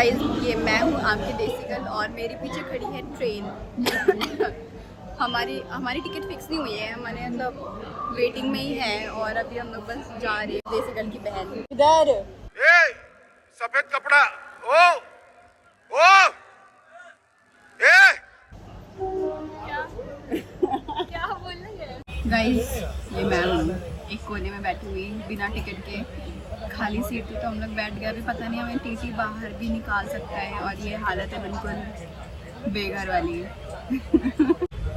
Guys ये मैं हूँ आपकी देसी गर्ल और मेरे पीछे खड़ी है ट्रेन। हमारी हमारी टिकट फिक्स नहीं हुई है, हमारे मतलब वेटिंग में ही है और अभी हम लोग बस जा रहे हैं। देसी गर्ल की बहन इधर सफेद कपड़ा ओ ओ ए क्या बोल रही है गाइस। ये मैं हूँ एक कोने में बैठी हुई बिना टिकट के, खाली सीट थी तो हम लोग बैठ गए। अभी पता नहीं हमें टीटी बाहर भी निकाल सकता है और ये हालत है बिल्कुल बेघर वाली।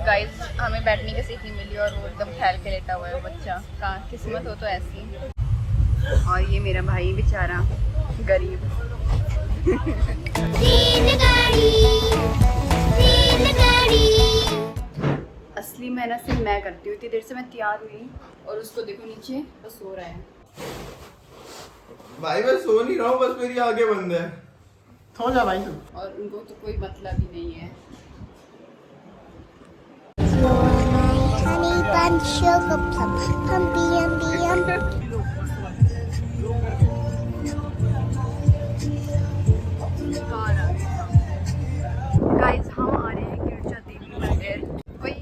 गाइस हमें बैठने की सीट नहीं मिली और वो एकदम फैल के लेटा हुआ है बच्चा। कहाँ किस्मत हो तो ऐसी। और ये मेरा भाई बेचारा गरीब। असली मेहनत सिर्फ मैं करती हूँ। इतनी देर से मैं तैयार हुई और उसको देखो नीचे वो सो रहा है। भाई मैं सो नहीं रहा हूँ, बस मेरी आंखें बंद है। सो जा भाई तू। और उनको तो कोई मतलब ही नहीं है। Honey bun sugar plum humpy. Guys हम आ रहे हैं गिरजा देवी मंदिर। कोई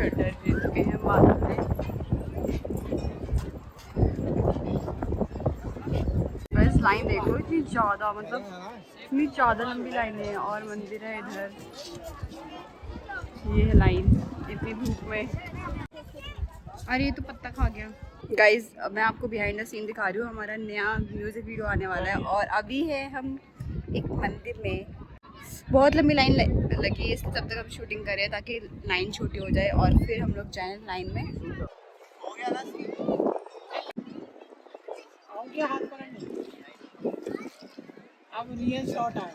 डर चुके हैं बादल में। बस लाइन देखो इतनी ज़्यादा, मतलब इतनी ज़्यादा लंबी लाइन है और मंदिर है इधर। ये है लाइन इतनी धूप में। अरे ये तो पत्ता खा गया। गाइज मैं आपको बिहाइंड द सीन दिखा रही हूँ। हमारा नया म्यूज़िक वीडियो आने वाला है और अभी है हम एक मंदिर में। बहुत लंबी लाइन लगी है, इसलिए तब तक हम शूटिंग कर रहे हैं ताकि लाइन छोटी हो जाए और फिर हम लोग जाएं लाइन में। हो गया ना सीन। हो गया हाथ पर। अब रियल शॉट आ गया।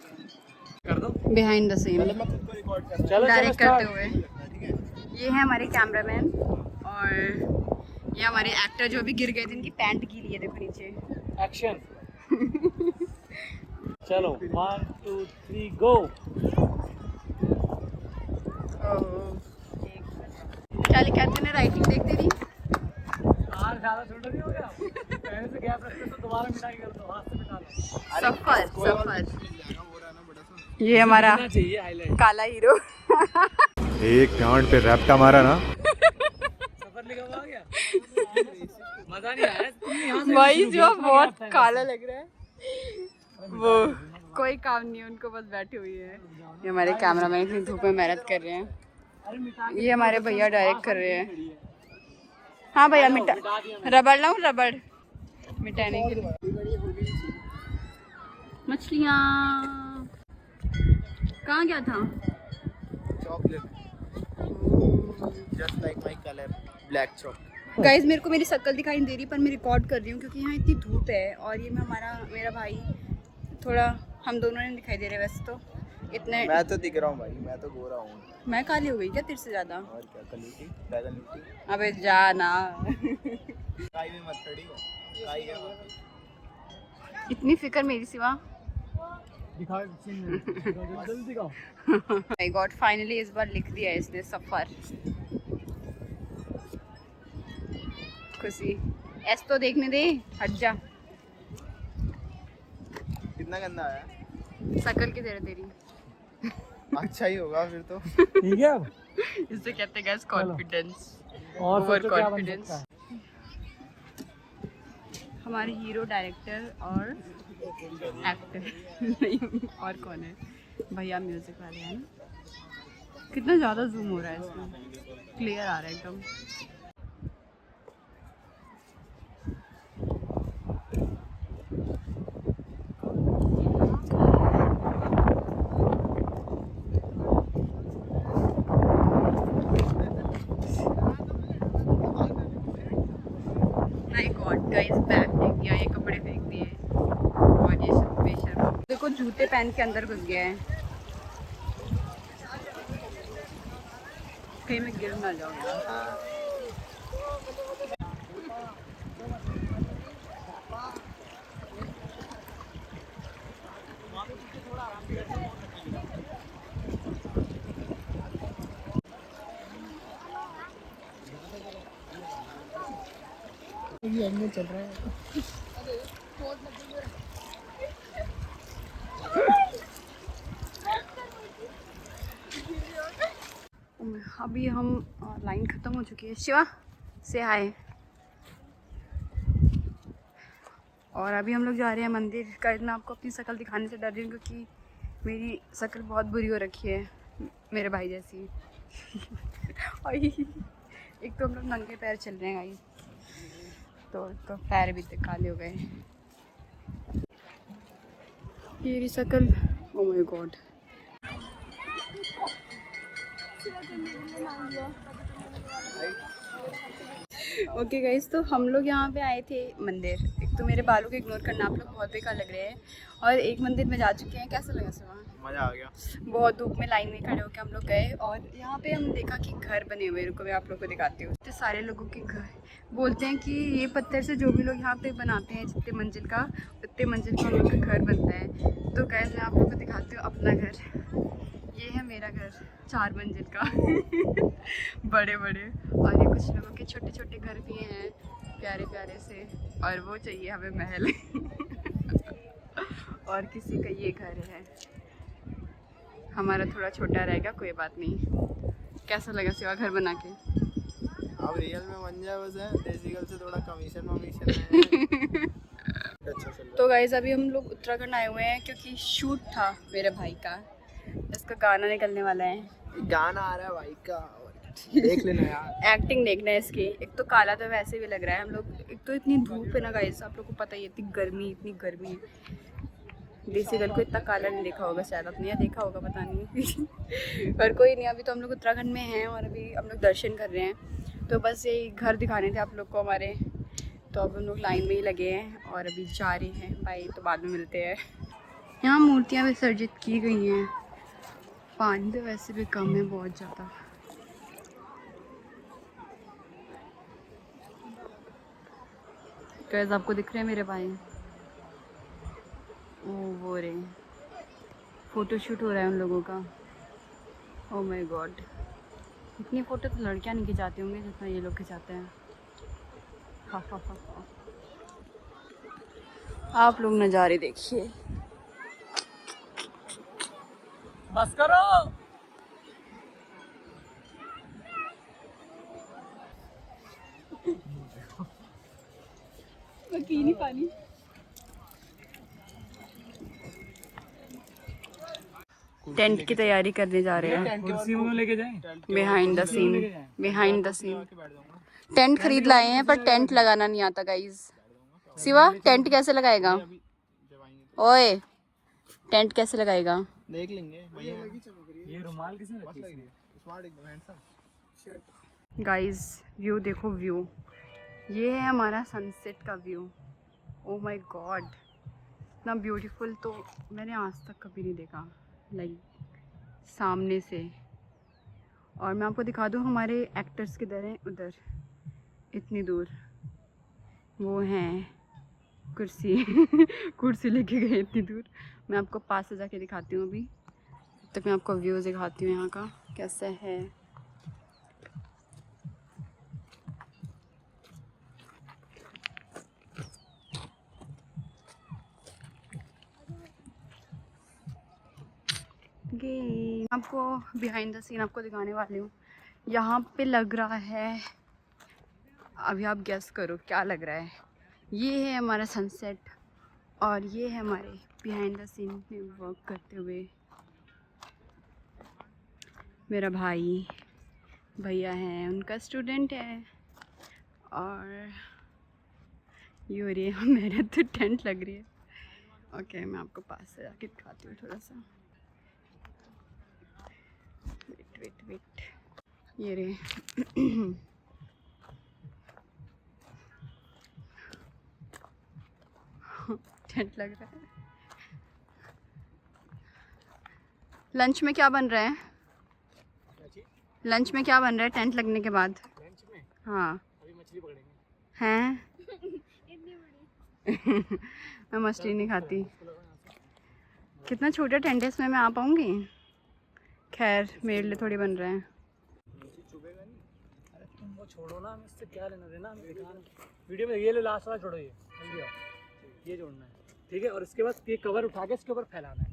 कर दो बिहाइंड द सीन चलो डायरेक्ट करते हुए। ये है हमारे कैमरामैन और ये हमारे एक्टर जो भी गिर गए थे, इनकी पैंट गीली है देखो नीचे। एक्शन। चलो 1 2 3 गो। क्या लिखा है तूने राइटिंग देख तेरी? यार ज्यादा छोटा नहीं हो गया? पहले से गैप रखते तो दोबारा मिटाई कर दो, हाथ से मिटा लो। सफर सफर। ये हमारा चाहिए हाईलाइट। काला हीरो। एक डांड पे रैप्टा मारा ना। सफर लिखा हुआ आ गया। मजा नहीं आया तुमने यहाँ से भाई शुरू जो किया, थोड़ा बहुत gap था काला लग रहा है वो कोई काम नहीं है उनको, बस बैठी हुई है। ये हमारे कैमरामैन इतनी धूप में मेहनत कर रहे हैं। अरे मिटा के ये हमारे भैया डायरेक्ट कर रहे हैं। हाँ भैया मिटा रबड़ लाऊं, रबड़ मिटाने के लिए। मछलियाँ कहाँ गया था? Chocolate just like my colour black chalk. Guys मेरे को मेरी शक्ल दिखाई नहीं दे रही पर मैं रिकॉर्ड कर रही हूँ क्योंकि यहाँ इतनी धूप है। और ये मैं मेरा भाई थोड़ा, हम दोनों नहीं दिखाई दे रहे वैसे तो इतने। मैं तो दिख रहा हूँ भाई, मैं तो गोरा हूँ। मैं काली हो गई क्या तेरे से ज़्यादा? और क्या कलूटी बैगन लूटी। अबे जा ना। काई में मत खड़ी हो, काई है वहाँ पे। इतनी फिक्र मेरी सिवा। दिखाओ सीन जल्दी दिखाओ। माय गॉड फाइनली इस बार लिख दिया इसने सफर। खुशी ऐस तो देखने दे, हट जा। कितना गंदा आया। शक्ल की तेरे तेरी अच्छा ही होगा फिर तो। ठीक है अब इससे कहते हैं गाइस कॉन्फिडेंस, और ओवर सोचो क्या बन कॉन्फिडेंस। सकता है। हमारे हीरो डायरेक्टर और एक्टर नहीं और कौन है? भैया म्यूजिक वाले हैं ना। कितना ज़्यादा जूम हो रहा है इसमें, क्लियर आ रहा है एकदम। माय गॉड गाइस बैग फेंक दिया, ये कपड़े फेंक दिए और ये सब बेशर्म। देखो जूते पहन के अंदर घुस गया है, कहीं मैं गिर ना जाऊँ यार। एंगल चल रहा है। अभी हम लाइन ख़त्म हो चुकी है। शिवा से हाय। और अभी हम लोग जा रहे हैं मंदिर। गाइस मैं आपको अपनी शक्ल दिखाने से डर रही हूँ क्योंकि मेरी शक्ल बहुत बुरी हो रखी है, मेरे भाई जैसी। और एक तो हम लोग नंगे पैर चल रहे हैं गाइस, तो पैर भी काले हो गए। मेरी शक्ल, oh my God. Okay guys, तो हम लोग यहाँ पे आए थे मंदिर। एक तो मेरे बालों को इग्नोर करना, आप लोग बहुत बेकार लग रहे हैं। और एक मंदिर में जा चुके हैं। कैसा लगा सुबह? मजा आ गया। बहुत धूप में लाइन में खड़े होकर हम लोग गए और यहाँ पे हम देखा कि घर बने हुए। रुको मैं आप लोग को दिखाती हूँ। इतने सारे लोगों के घर, बोलते हैं कि ये पत्थर से जो भी लोग यहाँ पे बनाते हैं जितने मंजिल का, उतने मंजिल का हम लोग का घर बनता है। तो गाइस मैं आप लोग को दिखाती हूँ अपना घर। ये है मेरा घर 4 मंजिल का। बड़े बड़े। और ये कुछ लोगों के छोटे छोटे घर भी हैं, प्यारे प्यारे से। और वो चाहिए हमें महल। और किसी का ये घर है, हमारा थोड़ा छोटा रहेगा, कोई बात नहीं। कैसा लगा सिवा घर बना के? अब रियल में बन जाए बस है, देसी गर्ल से थोड़ा कमीशन वमीशन है। अच्छा चल रहा तो गाइस अभी हम लोग उत्तराखंड आए हुए हैं क्योंकि शूट था मेरे भाई का। इसका गाना निकलने वाला है। है। गाना आ रहा है भाई का, देख लेना यार। एक्टिंग देखना है इसकी। एक तो काला तो वैसे भी लग रहा है। हम लोग, एक तो इतनी धूप है ना गाइस, आप लोग को पता ही है, इतनी गर्मी है। देसी गर्ल को इतना काला नहीं देखा होगा शायद आपने, या देखा होगा पता नहीं। पर कोई नहीं, अभी तो हम लोग उत्तराखंड में हैं और अभी हम लोग दर्शन कर रहे हैं। तो बस यही घर दिखाने थे आप लोग को हमारे। तो अब हम लोग लाइन में ही लगे हैं और अभी जा रहे हैं भाई, तो बाद में मिलते हैं। यहाँ मूर्तियाँ विसर्जित की गई हैं। पानी तो वैसे भी कम है बहुत ज़्यादा। कैसे आपको दिख रहे हैं मेरे भाई? ओ वो रे, फोटो शूट हो रहा है उन लोगों का। ओह माय गॉड, इतनी फ़ोटो तो लड़कियां नहीं खिंचाती होंगी जितना ये लोग खिंचाते हैं। हा हा हा हा। आप लोग नज़ारे देखिए। बस करो। मैं पी नहीं पानी। टेंट की तैयारी करने जा रहे हैं। कुर्सी में लेके जाएं। Behind the scene. टेंट खरीद लाए हैं पर टेंट लगाना नहीं आता गाइस। सिवा टेंट कैसे लगाएगा? ओए टेंट कैसे लगाएगा? देख लेंगे भैया। ये रुमाल किसने रखी है? स्मार्ट एकदम हैंडसम। गाइस व्यू देखो, व्यू ये है हमारा सनसेट का व्यू। ओह माय गॉड, इतना ब्यूटीफुल तो मैंने आज तक कभी नहीं देखा, लाइक सामने से। और मैं आपको दिखा दूँ हमारे एक्टर्स किधर हैं, उधर इतनी दूर वो हैं कुर्सी। कुर्सी लेके गए इतनी दूर। मैं आपको पास से जाके दिखाती हूँ। अभी तब तक मैं आपको व्यू दिखाती हूँ यहाँ का कैसा है। आपको बिहाइंड द सीन आपको दिखाने वाली हूँ। यहाँ पे लग रहा है, अभी आप गेस करो क्या लग रहा है। ये है हमारा सनसेट और ये है हमारे बिहाइंड द सीन में वर्क करते हुए मेरा भाई, भैया हैं, उनका स्टूडेंट है। और ये रे मेरे तो टेंट लग रही है। ओके मैं आपको पास से जाके दिखाती हूँ थोड़ा सा। वेट ये रे। टेंट लग रहा है। लंच में क्या बन रहा है? लंच में क्या बन रहा है टेंट लगने के बाद? लंच में हाँ अभी मछली पकड़ेंगे। हैं? मैं मछली नहीं खाती। कितना छोटा टेंट है, इसमें मैं आ पाऊँगी? खैर मेरे लिए थोड़ी बन रहा है। को छोड़ो ना, हमें इससे क्या लेना देना, हमें दिखाना वीडियो में। ये ले लास्ट वाला छोड़ो, ये जल्दी आओ, ये जोड़ना है, ठीक है। और इसके बाद ये कवर उठा के इसके ऊपर फैलाना है,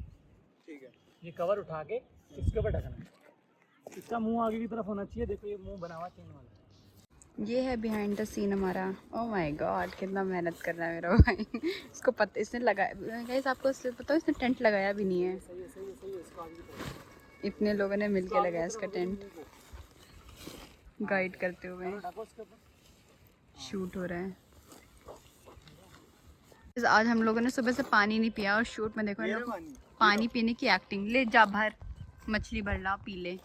ठीक है। ये कवर उठा के इसके ऊपर ढकना है। इसका मुंह आगे की तरफ होना चाहिए, देखो ये मुंह बना हुआ चेन वाला। ये है बिहाइंड द सीन हमारा। ओह माय गॉड, कितना मेहनत कर रहा है मेरा भाई। इसको पता, इसने लगाया गाइस, आपको पता है इसने टेंट लगाया भी नहीं है। सही है, सही है, सही है। इसको आगे की तरफ इतने लोगों ने मिलके लगाया इसका टेंट, गाइड करते हुए। ढको इसके ऊपर। शूट हो रहा है। आज हम लोगों ने सुबह से पानी नहीं पिया और शूट में देखो इन लोग पानी पीने की एक्टिंग। ले जा भर, मछली भर ला, पी ले।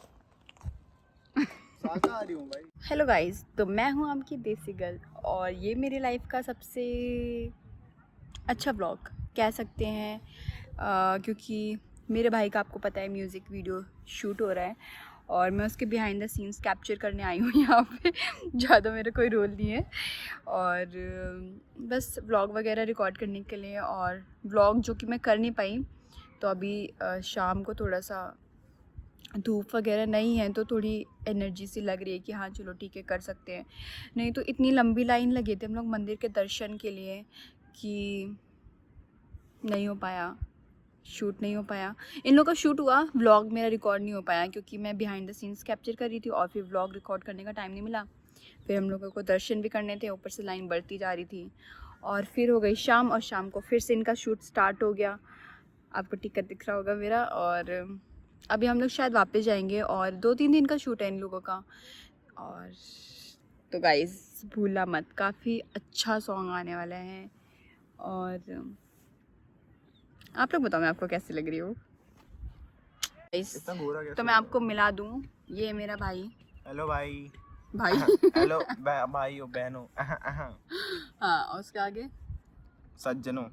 शाकाहारी हूँ भाई। हेलो गाइस, तो मैं हूँ आपकी देसी गर्ल और ये मेरी लाइफ का सबसे अच्छा ब्लॉग कह सकते हैं, क्योंकि मेरे भाई का आपको पता है म्यूज़िक वीडियो शूट हो रहा है और मैं उसके बिहाइंड द सीन्स कैप्चर करने आई हूँ यहाँ पे। ज़्यादा मेरा कोई रोल नहीं है और बस व्लॉग वगैरह रिकॉर्ड करने के लिए। और व्लॉग जो कि मैं कर नहीं पाई, तो अभी शाम को थोड़ा सा धूप वगैरह नहीं है तो थोड़ी एनर्जी सी लग रही है कि हाँ चलो ठीक है कर सकते हैं। नहीं तो इतनी लंबी लाइन लगे थे हम लोग मंदिर के दर्शन के लिए कि नहीं हो पाया, शूट नहीं हो पाया। इन लोगों का शूट हुआ, व्लॉग मेरा रिकॉर्ड नहीं हो पाया क्योंकि मैं बिहाइंड द सीन्स कैप्चर कर रही थी और फिर व्लॉग रिकॉर्ड करने का टाइम नहीं मिला। फिर हम लोगों को दर्शन भी करने थे, ऊपर से लाइन बढ़ती जा रही थी और फिर हो गई शाम और शाम को फिर से इनका शूट स्टार्ट हो गया। आपको टिकट दिख रहा होगा मेरा। और अभी हम लोग शायद वापस जाएंगे और 2-3 दिन का शूट है इन लोगों का। और तो गाइस भूलना मत, काफ़ी अच्छा सॉन्ग आने वाला है। और आप लोग बताओ मैं आपको कैसी लग रही हूँ गाइस। तो मैं आपको मिला दूँ, ये है मेरा भाई। हेलो भाई। भाई हेलो भाई और बहनों। हाँ, और उसके आगे सज्जनों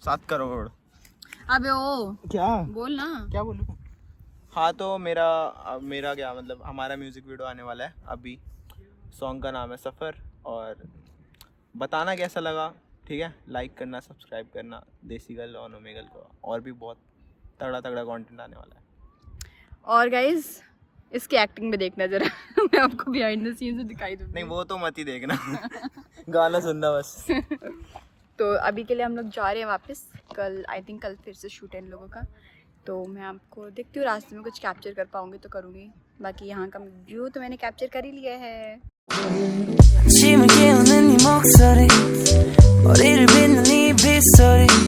7 करोड़। अबे ओ क्या बोल ना, क्या बोलूँ? हाँ तो मेरा क्या मतलब, हमारा म्यूज़िक वीडियो आने वाला है अभी। सॉन्ग का नाम है सफ़र और बताना कैसा लगा, ठीक है। लाइक करना, सब्सक्राइब करना देसी गर्ल और ओमेगल को। और भी बहुत तगड़ा कंटेंट आने वाला है। और गाइस इसकी एक्टिंग में देखना जरा। मैं आपको बिहाइंड द सीन्स दिखाई दूँगी। नहीं वो तो मत ही देखना। गाना सुनना बस। तो अभी के लिए हम लोग जा रहे हैं वापस। कल आई थिंक कल फिर से शूट है इन लोगों का, तो मैं आपको देखती हूँ रास्ते में कुछ कैप्चर कर पाऊँगी तो करूँगी। बाकी यहाँ का व्यू तो मैंने कैप्चर कर ही लिया है।